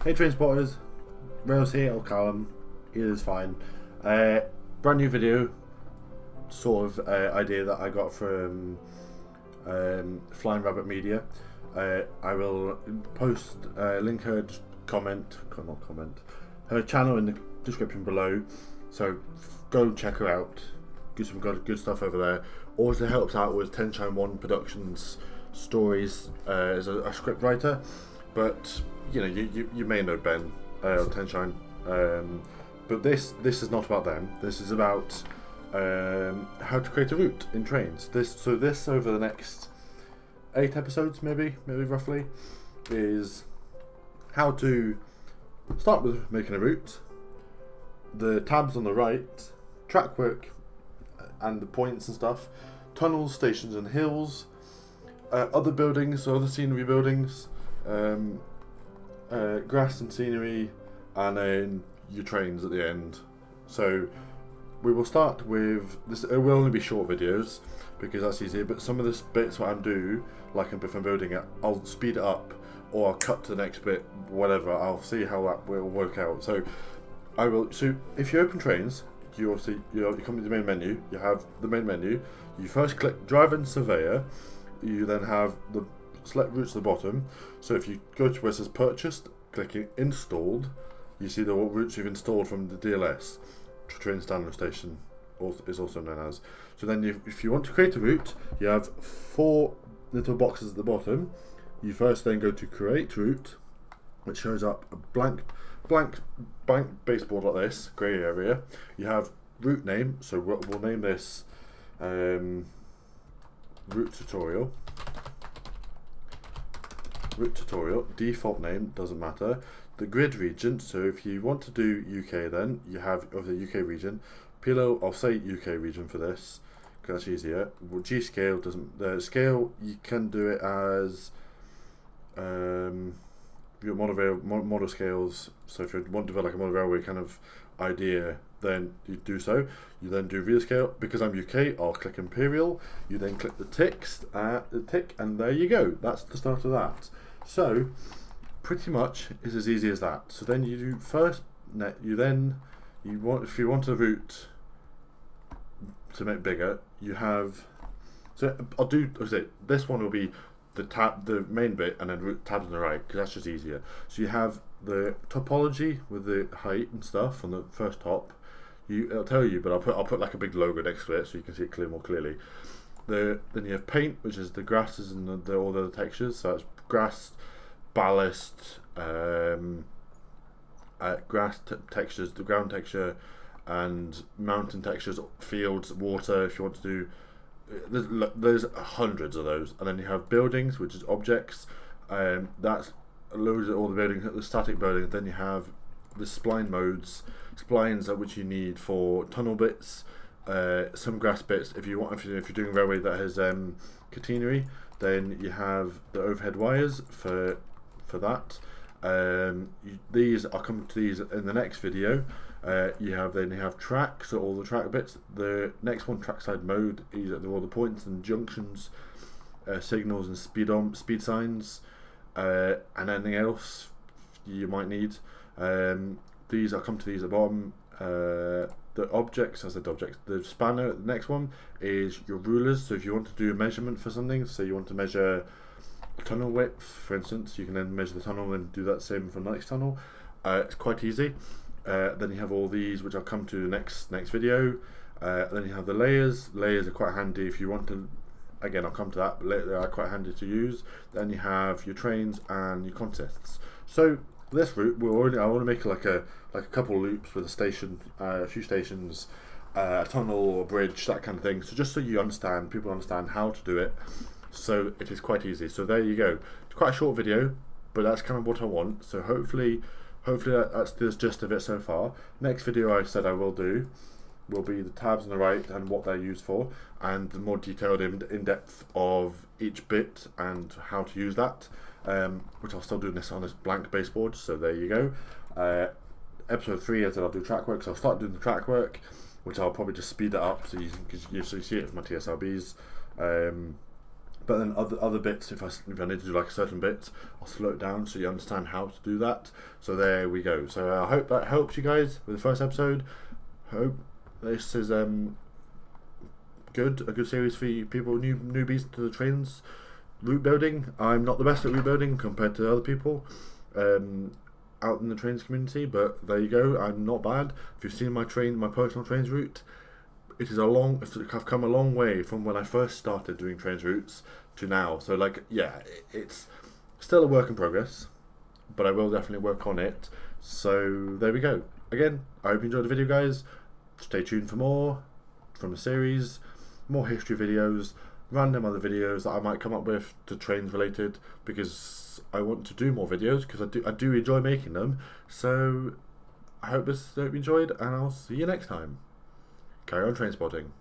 Hey Train Spotters, Rails here, or Callum, it is fine. Brand new video, sort of idea that I got from Flying Rabbit Media. I will post, link her her channel in the description below, so go check her out, do some good stuff over there. Also helps out with Tenshine 1 Productions stories as a script writer, but you know, you may know Ben on Tenshine, but this is not about them. This is about how to create a route in Trainz. This over the next 8 episodes, maybe roughly, is how to start with making a route, the tabs on the right, track work and the points and stuff, tunnels, stations and hills, other buildings, so other scenery buildings, grass and scenery, and then your trains at the end. So we will start with this. It will only be short videos because that's easier, but some of the bits what I'm do, like if I'm building it, I'll speed it up or I'll cut to the next bit, whatever. I'll see how that will work out. So I will. So if you open Trainz, you obviously you come to the main menu. You have the main menu. You first click Drive and Surveyor. You then have the select routes at the bottom. So if you go to where it says Purchased, clicking Installed, you see the routes you've installed from the DLS, Train Standard Station is also known as. So then if you want to create a route, you have 4 little boxes at the bottom. You first then go to Create Route, which shows up a blank baseboard like this, grey area. You have route name, so we'll name this route tutorial. Route tutorial, default name, doesn't matter. The grid region, so if you want to do UK, then you have of the UK region. Pilo, I'll say UK region for this because that's easier. G scale doesn't. The scale you can do it as your model scales. So if you want to develop like a model railway kind of idea, then you do so. You then do real scale. Because I'm UK, I'll click Imperial. You then click the tick, and there you go. That's the start of that. So pretty much is as easy as that. So then you do first net. If you want a route to make bigger, you have. So this one will be the main bit, and then route tabs on the right because that's just easier. So you have the topology with the height and stuff on the first top. It'll tell you, but I'll put like a big logo next to it so you can see it more clearly. Then you have paint, which is the grasses and all the textures. So it's grass, ballast, textures, the ground texture, and mountain textures, fields, water. If you want to do, there's hundreds of those. And then you have buildings, which is objects. That's loads of all the buildings, the static buildings. Then you have the spline modes, splines are which you need for tunnel bits, some grass bits. If you're doing a railway that has catenary, then you have the overhead wires for that. These I'll come to these in the next video. You have tracks, so all the track bits. The next one, trackside mode, is all the points and junctions, signals and speed signs, and anything else you might need. I'll come to these at the bottom. The objects, the spanner. The next one is your rulers. So if you want to do a measurement for something, so you want to measure tunnel width, for instance, you can then measure the tunnel and do that same for the next tunnel. It's quite easy. Then you have all these, which I'll come to the next video. Then you have the layers. Layers are quite handy if you want to. Again, I'll come to that, but they are quite handy to use. Then you have your trains and your contests. So this route, I want to make like a couple loops with a station, a few stations, a tunnel, a bridge, that kind of thing. So just so you understand, people understand how to do it. So it is quite easy. So there you go. It's quite a short video, but that's kind of what I want. So hopefully that's the gist of it so far. Next video I said I will do will be the tabs on the right and what they're used for, and the more detailed in-depth of each bit and how to use that, which I'll still do this on this blank baseboard. So there you go. Episode 3 I said I'll do track work, so I'll start doing the track work, which I'll probably just speed it up so you see it with my TSRBs. But then other bits, if I need to do like a certain bit, I'll slow it down so you understand how to do that. So there we go. So I hope that helps you guys with the first episode. Hope this is a good series for you people, newbies to the Trainz route building. I'm not the best at route building compared to other people out in the Trainz community, but there you go. I'm not bad. If you've seen my personal Trainz route, I've come a long way from when I first started doing Trainz routes to now. So like, yeah, it's still a work in progress, but I will definitely work on it. So there we go. Again, I hope you enjoyed the video, guys. Stay tuned for more from the series, more history videos, random other videos that I might come up with to Trainz related, because I want to do more videos because I do enjoy making them. So I hope you enjoyed, and I'll see you next time. Carry on train spotting.